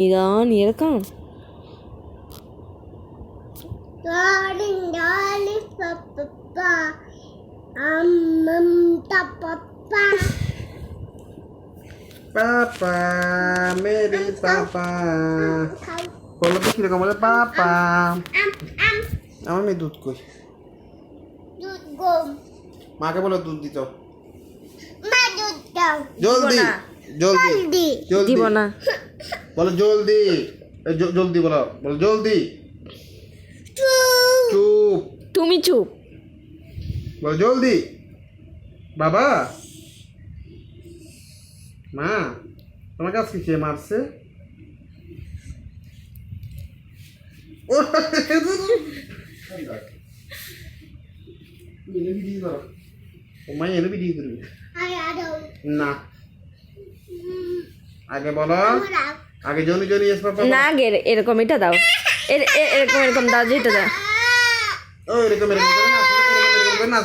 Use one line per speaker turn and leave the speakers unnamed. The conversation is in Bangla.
Idan এরকম
Darling, darling, papa, papa.
পাপা মেরি পাপা বলো তো কিরকম বলে পাপা আমার মেয়ে দুধ কই
দুধ গম
মাকে বলো দুধ দিত
মা দুধ দাও
জলদি জলদি
জলদি
জলদি
দিব না
বলো জলদি জলদি বলো বলো জলদি চুপ
তুমি চুপ
বলো জলদি বাবা মা তোমাকে আজকে কে মারছে ও মাই এনে ভিডিও করবি
আরে আরে
না আগে বলো আগে জনি জনি এস পাপা
না আগে এরকম এটা দাও এরকম দাও যেটা দাও
ও এরকম এরকম করে না